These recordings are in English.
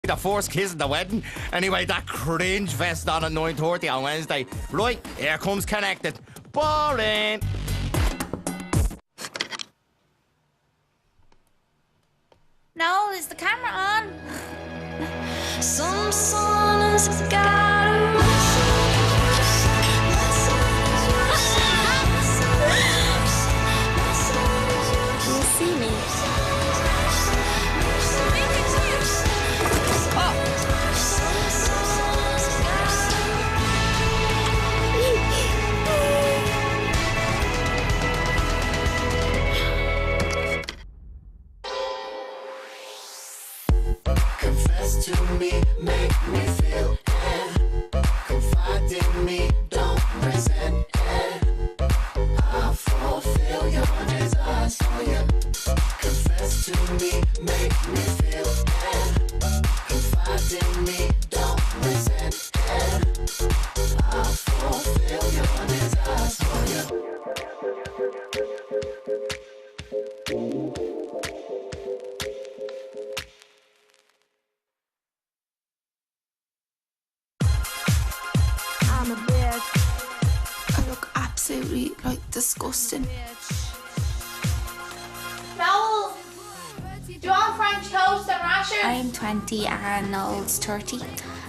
the first kiss at the wedding. Anyway, that cringe fest on at 9:30 on Wednesday. Right, here comes Connected. Boring. Noel, is the camera on? Some sun has got a You see me? Confess to me, make me feel it. Confide in me, don't resent it. I'll fulfill your desires for you. Confess to me, make me feel it. Confide in me, don't resent it. I'll fulfill your desires for you. I'm a bitch. I look absolutely, disgusting. Noel, do you want French toast and rashers? I'm 20 and Noel's 30.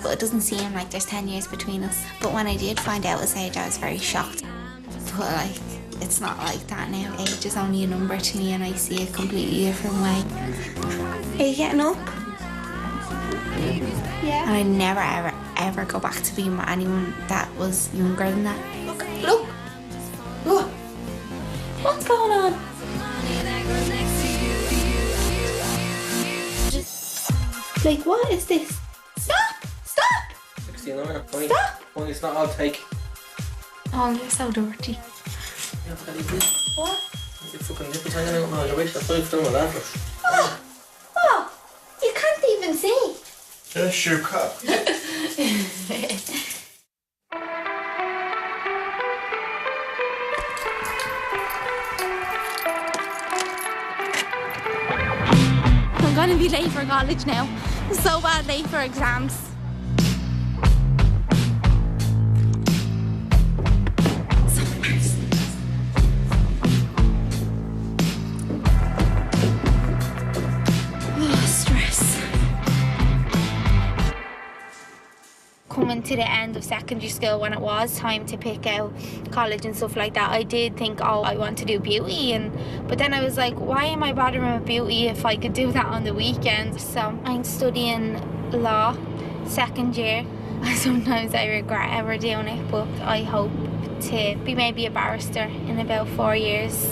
But it doesn't seem like there's 10 years between us. But when I did find out his age, I was very shocked. But, it's not like that now. Age is only a number to me and I see it a completely different way. Are you getting up? Yeah. And I never, ever, ever go back to being with anyone that was younger than that. Look! Look! What's going on? What is this? Stop! Stop! 16 hour. Funny. Stop! Funny, it's not all take. Oh, you're so dirty. What? Your fucking nipples hanging out now. You're wasting time filming that. Oh! You can't even see. That's your cup. I'm gonna be late for college now. So bad late for exams. So embarrassing. Oh, stress. Coming to the end of secondary school, when it was time to pick out college and stuff like that, I did think, oh, I want to do beauty, but then I was like, why am I bothering with beauty if I could do that on the weekends? So I'm studying law, second year. Sometimes I regret ever doing it, but I hope to be maybe a barrister in about 4 years.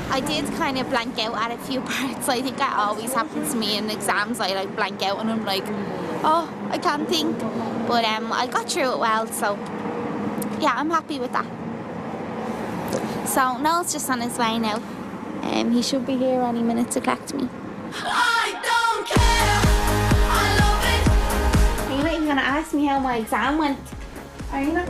I did kind of blank out at a few parts. I think that always happens to me in exams. I blank out and I'm like, oh, I can't think. But I got through it well, so yeah, I'm happy with that. So Noel's just on his way now. He should be here any minute to collect me. I don't care. I love it. Are you not even gonna ask me how my exam went? Are you not?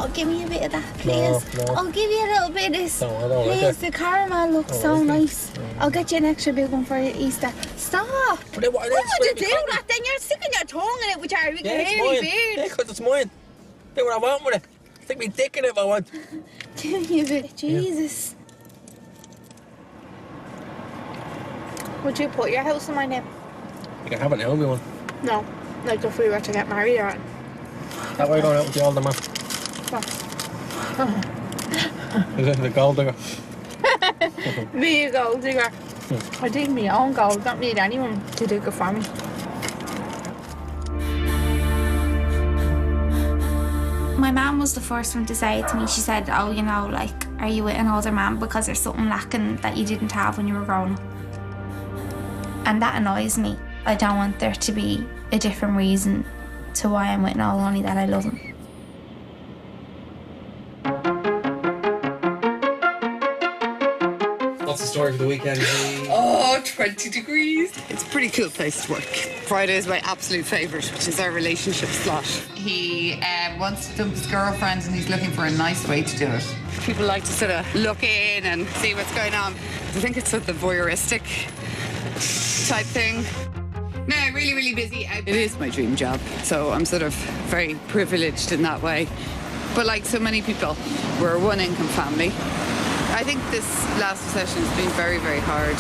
Oh, give me a bit of that, please. No. I'll give you a little bit of this. No, I don't like please, it. the caramel looks so nice. I'll get you an extra big one for Easter. Stop! But Why would you do that? Then you're sticking your tongue in it with your hairy beard. Yeah, because it's mine. Do what I want with it. Stick me dick in it if I want. Give me a bit. Jesus. Would you put your house in my name? You can have it now if you want. No. Like if we were to get married or... That way you don't out with the older man. Is it the gold digger? Be a gold digger. I dig my own gold. Don't need anyone to dig it for me. My mum was the first one to say it to me. She said, oh, you know, are you with an older man because there's something lacking that you didn't have when you were growing up? And that annoys me. I don't want there to be a different reason to why I'm with Noel, only that I love him. What's the story forward to the weekend. Oh, 20 degrees. It's a pretty cool place to work. Friday is my absolute favourite, which is our relationship slot. He wants to dump his girlfriend and he's looking for a nice way to do it. People like to sort of look in and see what's going on. I think it's sort of the voyeuristic type thing. No, really, really busy. It is my dream job, so I'm sort of very privileged in that way. But like so many people, we're a one-income family. I think this last session has been very, very hard.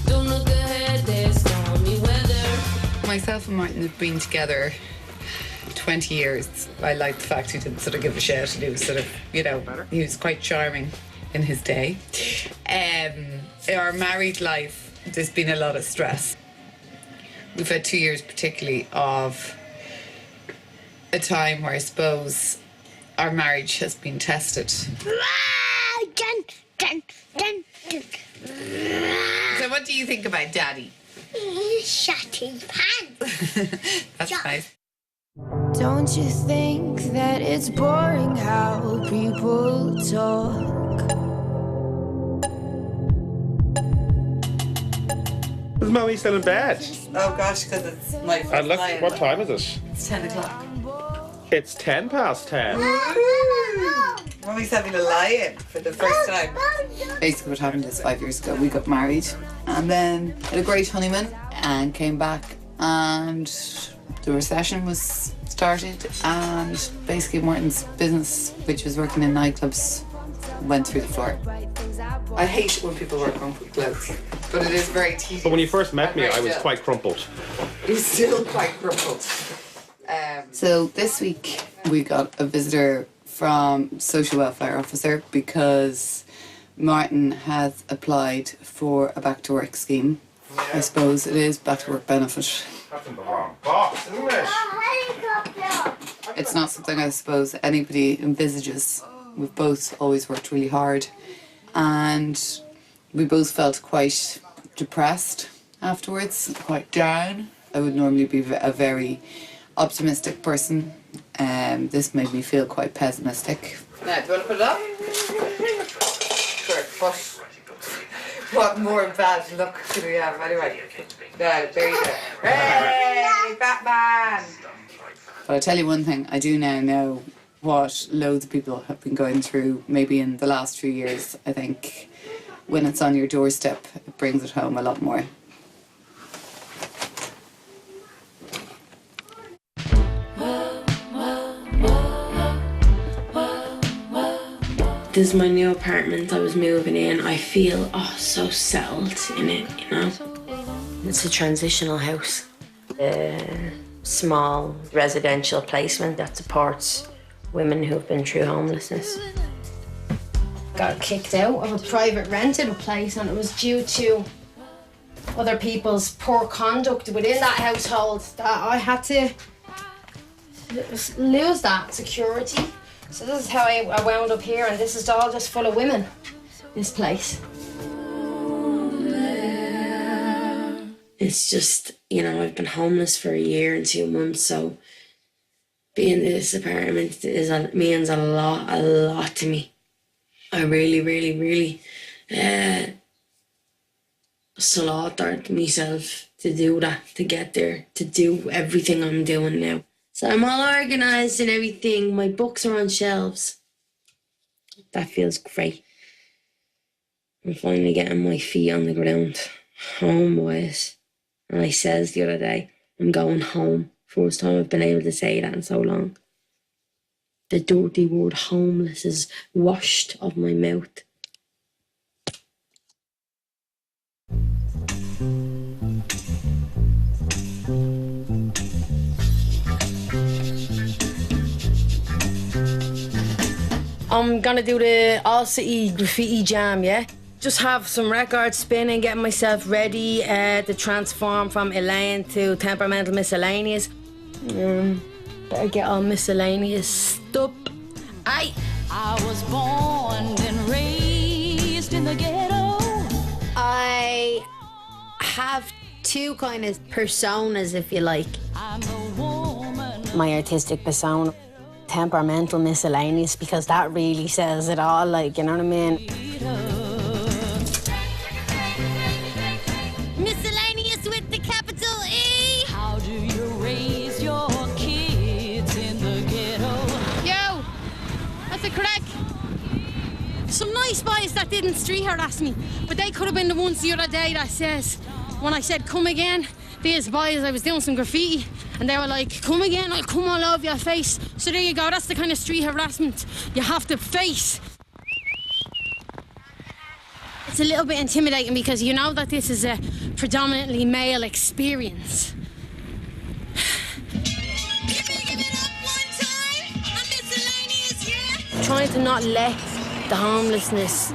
Don't look ahead, there's stormy weather. Myself and Martin have been together 20 years. I like the fact he didn't sort of give a shit, and he was sort of, you know, he was quite charming in his day. In our married life, there's been a lot of stress. We've had 2 years particularly of a time where I suppose our marriage has been tested. So what do you think about Daddy? Shutting pants. That's nice. Don't you think that it's boring how people talk? Is Mommy still in bed? Oh gosh, because it's my first And look, lion. what time is it? It's 10 o'clock. It's 10 past 10. Mommy's having a lie-in for the first time. Basically what happened is 5 years ago we got married and then had a great honeymoon and came back and the recession was started and basically Martin's business, which was working in nightclubs, went through the floor. I hate it when people wear comfy clothes, but it is very tedious. But when you first met me, I was still. quite crumpled. He's still quite crumpled. So this week we got a visitor from social welfare officer because Martin has applied for a back to work scheme. I suppose it is back to work benefit. That's in the wrong box, isn't it? It's not something I suppose anybody envisages. We've both always worked really hard and we both felt quite depressed afterwards, quite down. I would normally be a very optimistic person. This made me feel quite pessimistic. Now, do you want to put it up? Sure, what more bad luck do we have anyway? No, there you go. Hey, Batman! But I tell you one thing, I do now know what loads of people have been going through maybe in the last few years. I think when it's on your doorstep, it brings it home a lot more. This is my new apartment. I was moving in. I feel so settled in it, you know. It's a transitional house. A small residential placement that supports women who've been through homelessness. Got kicked out of a private rented place and it was due to other people's poor conduct within that household that I had to lose that security. So this is how I wound up here, and this is all just full of women, this place. It's just, you know, I've been homeless for a year and 2 months, so being in this apartment means a lot to me. I really slaughtered myself to do that, to get there, to do everything I'm doing now. So I'm all organised and everything. My books are on shelves. That feels great. I'm finally getting my feet on the ground, home-wise. And I says the other day, I'm going home. First time I've been able to say that in so long. The dirty word homeless is washed off my mouth. I'm gonna do the all-city graffiti jam, yeah? Just have some records spinning, getting myself ready to transform from Elaine to temperamental miscellaneous. Better get all miscellaneous stuff. Aye. I was born and raised in the ghetto. I have two kind of personas, if you like. I'm a woman. My artistic persona, temperamental miscellaneous, because that really says it all, like, you know what I mean? nice boys that didn't street harass me, but they could have been the ones the other day that says, when I said come again, these boys, I was doing some graffiti, and they were like, come again, I'll come all over your face. So there you go, that's the kind of street harassment you have to face. It's a little bit intimidating because you know that this is a predominantly male experience. Trying to not let the homelessness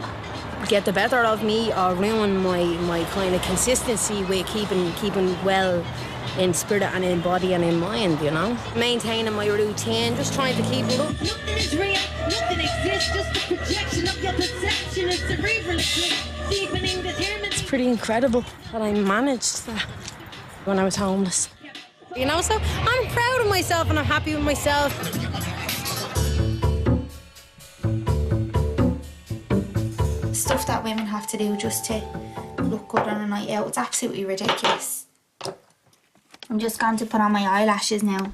get the better of me or ruin my kind of consistency with keeping well in spirit and in body and in mind, you know. Maintaining my routine, just trying to keep it up. Nothing is real, nothing exists, just a projection of your perception and cerebral deepening determined. It's pretty incredible that I managed that when I was homeless. You know, so I'm proud of myself and I'm happy with myself. Stuff that women have to do just to look good on a night out, it's absolutely ridiculous. I'm just going to put on my eyelashes now.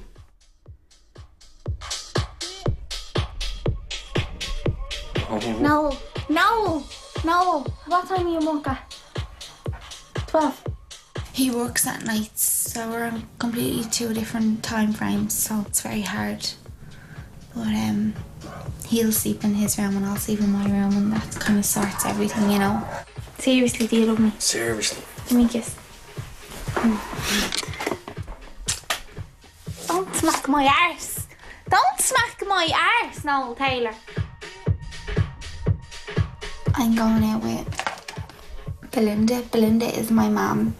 No. What time are you work at? 12. He works at nights, so we're on completely two different time frames, so it's very hard. But he'll sleep in his room and I'll sleep in my room, and that kind of sorts everything, you know. Seriously, do you love me? Seriously. Give me a kiss. Don't smack my arse. Don't smack my arse, Noel Taylor. I'm going out with Belinda. Belinda is my mum.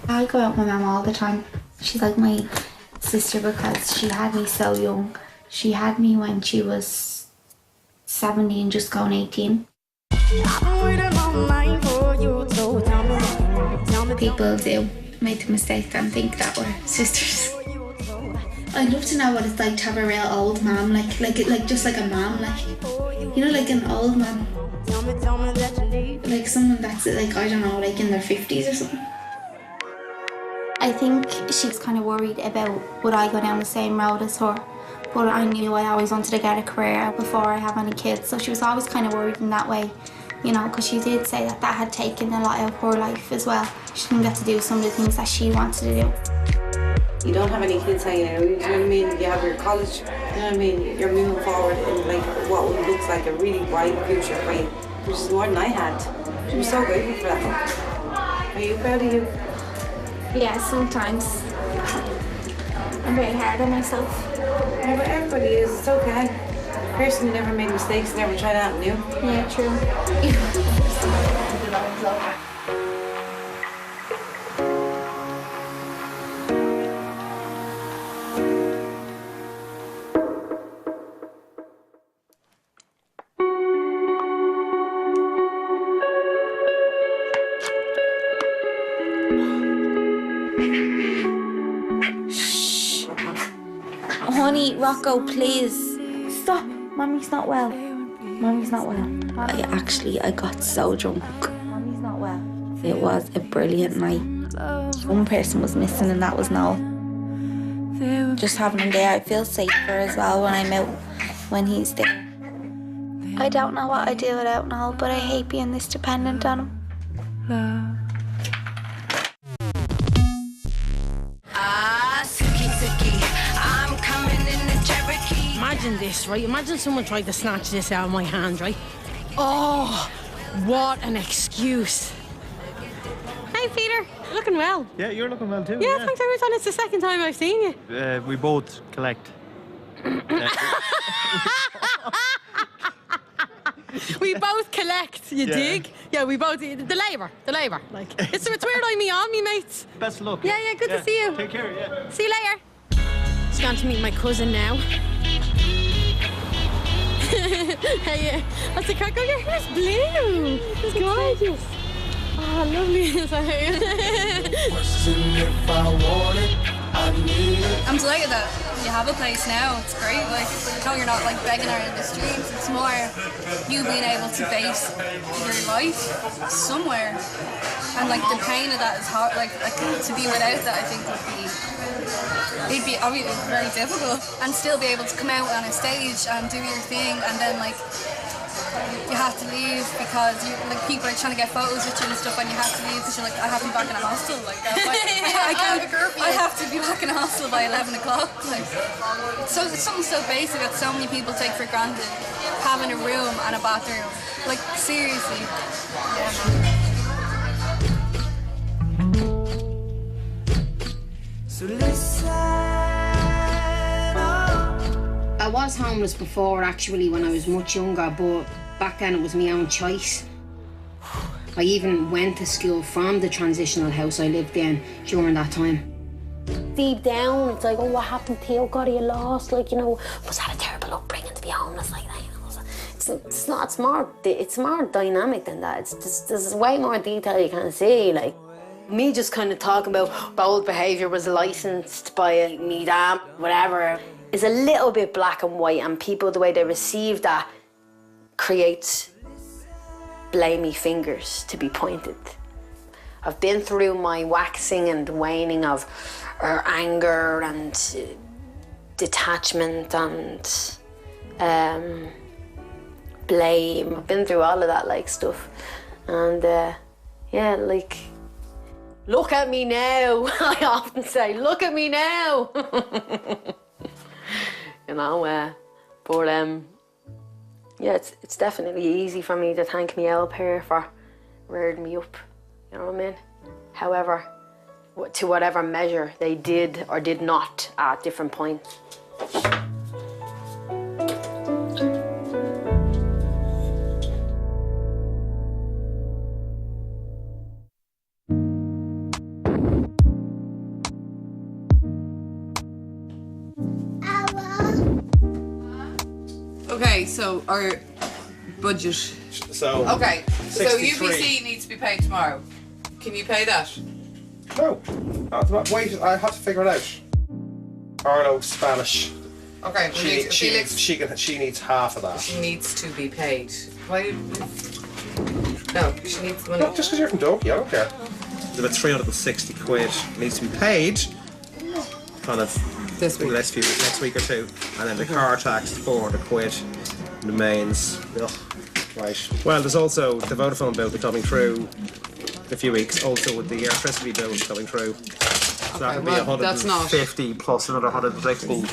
I go out with my mum all the time. She's like my sister because she had me so young. She had me when she was 17, just going 18. People do make the mistake and think that we're sisters. I'd love to know what it's like to have a real old mum, like just like a mum, like, you know, like an old mum. Like someone that's like, I don't know, like in their 50s or something. I think she's kind of worried about would I go down the same road as her. But I knew I always wanted to get a career before I have any kids, so she was always kind of worried in that way, you know, because she did say that had taken a lot of her life as well. She didn't get to do some of the things that she wanted to do. You don't have any kids hanging out, you know what I mean? You have your college, you know what I mean? You're moving forward in like what looks like a really bright future for you, which is more than I had. I'm so grateful for that. Are you proud of you? Yeah, sometimes. I'm very hard on myself. Yeah, but everybody is, it's okay. The person who never made mistakes never tried out new. Yeah, true. Honey, Rocco, please. Stop. Mommy's not well. Mommy's not well. I got so drunk. Mommy's not well. It was a brilliant night. One person was missing and that was Noel. Just having him there, I feel safer as well when I'm out, when he's there. I don't know what I'd do without Noel, but I hate being this dependent on him. Imagine this, right? Imagine someone tried to snatch this out of my hand, right? Oh, what an excuse. Hey, Peter, looking well. Yeah, you're looking well too. Yeah, thanks every time. It's the second time I've seen you. We both collect. We both collect, you dig? Yeah, we both, the labour. Like, it's weird I'm me on me, mates. Best of luck. Yeah, good to see you. Take care, yeah. See you later. Just going to meet my cousin now. Hey, what's the crack? Oh, your hair's blue. It's gorgeous. Oh, lovely. I'm delighted that you have a place now. It's great. Like, no, you're not like begging her in the streets. It's more you being able to base your life somewhere, and like the pain of that is hard. Like to be without that, I think it'd be obviously very difficult, and still be able to come out on a stage and do your thing, and then like you have to leave because people are trying to get photos with you and stuff, and you have to leave because you're like, I have to be back in a hostel. Like, I have to be back in a hostel by 11 o'clock. Like, so it's something so basic that so many people take for granted. Having a room and a bathroom. Like, seriously. Yeah. So listen up. I was homeless before, actually, when I was much younger, but back then it was my own choice. I even went to school from the transitional house I lived in during that time. Deep down, it's like, oh, what happened to you? Oh, God, are you lost? Like, you know, was that a terrible upbringing to be homeless like that? You know, it's more dynamic than that. It's just, there's way more detail you can't see. Like, me just kind of talking about bowel behaviour was licensed by me dad, whatever, is a little bit black and white, and people, the way they receive that creates blamey fingers to be pointed. I've been through my waxing and waning of anger and detachment and blame. I've been through all of that like stuff, and yeah, like, look at me now. I often say, look at me now. You know, but yeah, it's definitely easy for me to thank me help here for rearing me up. You know what I mean? However, to whatever measure they did or did not at different points. Okay, so our budget. So okay, 63. so UPC needs to be paid tomorrow. Can you pay that? No. Wait, I have to figure it out. Arlo, Spanish. Okay, She needs half of that. She needs to be paid. Why? No, she needs money. No, just because you're from Doki, I don't care. It's about 360 quid. Needs to be paid. Kind of this week. Next week or two. And then the car tax, 400 quid. Remains. Ugh. Right. Well, there's also the Vodafone bill coming through in a few weeks. Also, with the electricity bill coming through. So that would be 150 plus another 160.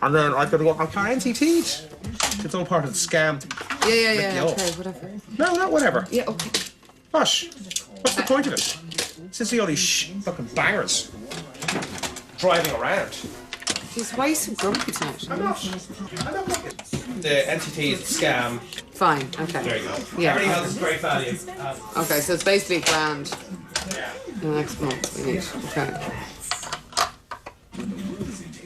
And then I've got to get my car NCT'd. It's all part of the scam. Yeah. Okay, whatever. No, not whatever. Yeah, okay. Gosh, what's the point of it? Since the only fucking bangers driving around. Jeez, why are you so grumpy tonight? I'm not looking. The NCT is a scam. Fine, okay. There you go. Yeah, Everything else is great value. Okay, so it's basically £1,000 in the next month we need. Okay.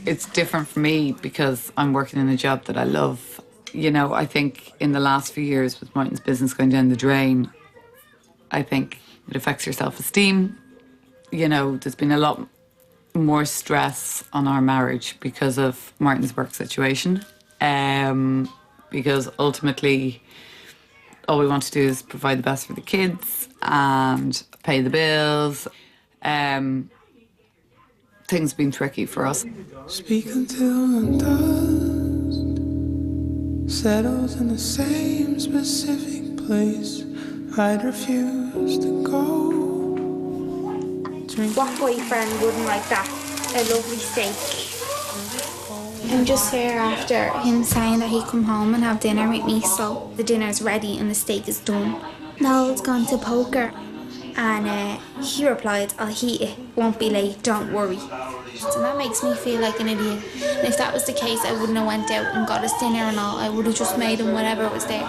It's different for me because I'm working in a job that I love. You know, I think in the last few years with Martin's business going down the drain, I think it affects your self-esteem. You know, there's been a lot more stress on our marriage because of Martin's work situation. Because ultimately, all we want to do is provide the best for the kids and pay the bills. Things have been tricky for us. Speak until the dust settles in the same specific place. I'd refuse to go. What boyfriend wouldn't like that? A lovely steak. I'm just here after him saying that he'd come home and have dinner with me, so the dinner's ready and the steak is done. Noel's gone to poker and he replied, I'll heat it, won't be late, don't worry. So that makes me feel like an idiot. And if that was the case, I wouldn't have went out and got us dinner and all. I would have just made him whatever was there.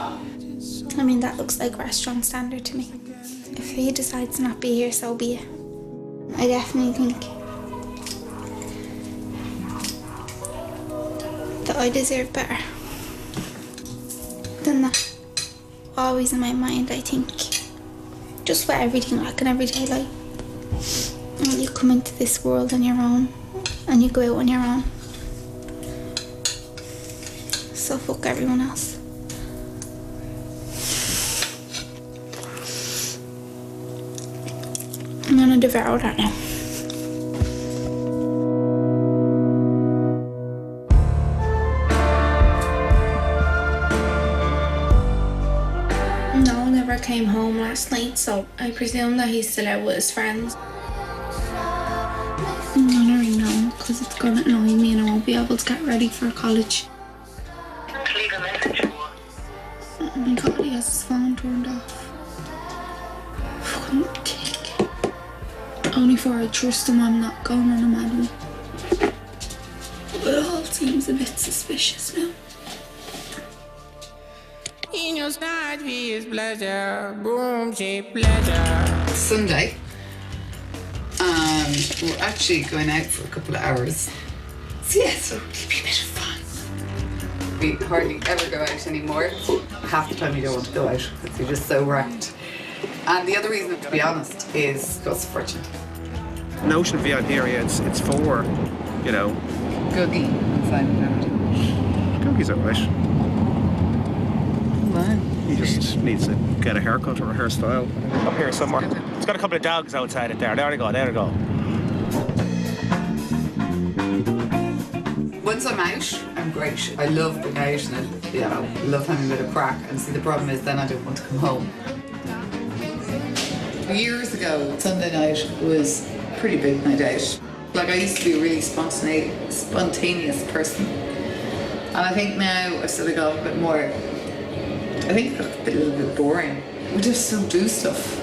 I mean, that looks like restaurant standard to me. If he decides to not be here, so be it. I definitely think that I deserve better than that. Always in my mind, I think, just for everything like an everyday life. And you come into this world on your own, and you go out on your own. So fuck everyone else. I'm gonna devour that now. came home last night, so I presume that he's still out with his friends. I don't really know, because it's going to annoy me and I won't be able to get ready for college. Leave a message. Oh my god, he has his phone turned off. Fucking dick. Only for I trust him, I'm not going on a mad one. But it all seems a bit suspicious now. In your snide is pleasure, boom, she pleasure. Sunday, and we're actually going out for a couple of hours. So yeah, so it'll be a bit of fun. We hardly ever go out anymore. Half the time you don't want to go out because you're just so wrecked. And the other reason, to be honest, is cost a fortune. The notion of VIP area, it's for, you know... Googie inside the Googie's alright. Wow. He just needs to get a haircut or a hairstyle. Up here somewhere. It's got a couple of dogs outside it there. There they go, there they go. Once I'm out, I'm great. I love being out and I love having a bit of crack. And see, the problem is then I don't want to come home. Years ago, Sunday night was a pretty big night out. Like, I used to be a really spontaneous person. And I think now I've sort of got a bit more, I think it's got a little bit boring. We just don't do stuff.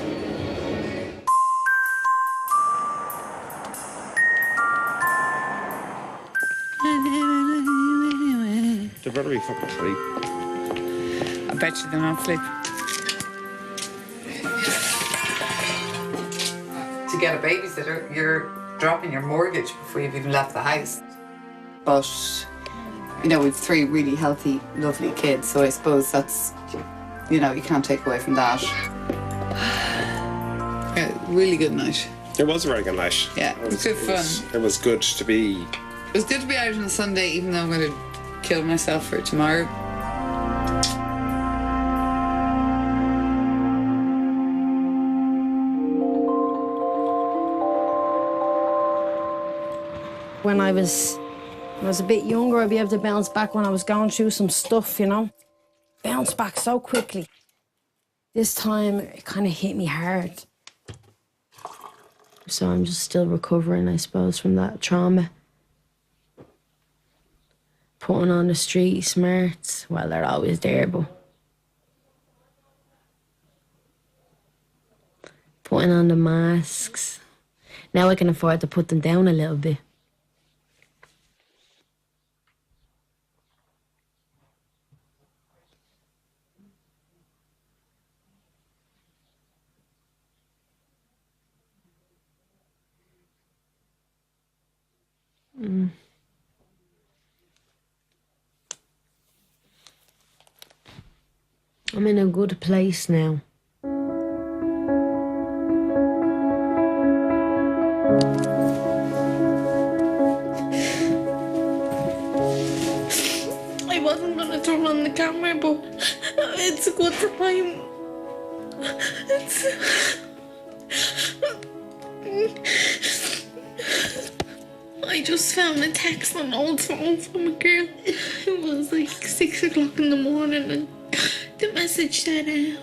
They better be fucking asleep. I bet you they're not sleeping. To get a babysitter, you're dropping your mortgage before you've even left the house. But, you know, we've 3 really healthy, lovely kids, so I suppose that's, you know, you can't take away from that. Yeah, really good night. It was a very good night. Yeah, it was good fun. It was good to be... It was good to be out on a Sunday, even though I'm going to kill myself for tomorrow. When I was a bit younger, I'd be able to bounce back when I was going through some stuff, you know. Bounce back so quickly. This time, it kind of hit me hard. So I'm just still recovering, I suppose, from that trauma. Putting on the street smarts, well, they're always there, but... Putting on the masks. Now I can afford to put them down a little bit. I'm in a good place now. I wasn't gonna turn on the camera, but it's a good time. I just found a text on old phone from a girl. It was like 6 o'clock in the morning, and the message said, I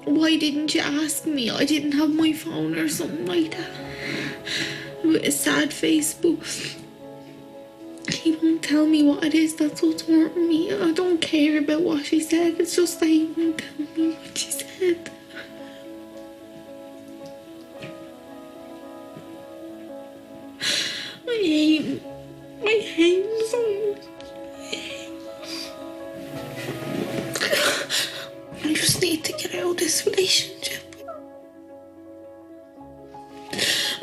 why didn't you ask me? I didn't have my phone or something like that. With a sad face, but he won't tell me what it is that's what's hurting me. I don't care about what she said, it's just that he won't tell me what she said. I hate him so much. I just need to get out of this relationship.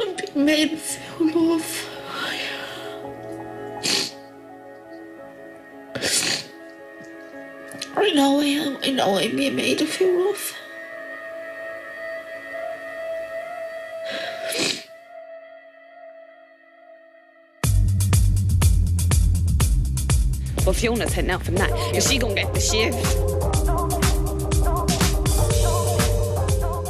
I'm being made of fool of. I know I am. I know I'm being made of fool of. Well, Fiona's heading out from that. Is she gonna get the shift?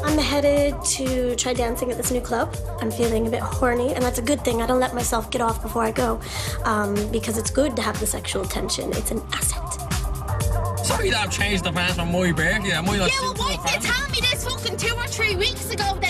I'm headed to try dancing at this new club. I'm feeling a bit horny, and that's a good thing. I don't let myself get off before I go, because it's good to have the sexual tension. It's an asset. Why you have changed the plans for my birthday? Yeah, well, why did you tell me this fucking 2 or 3 weeks ago then?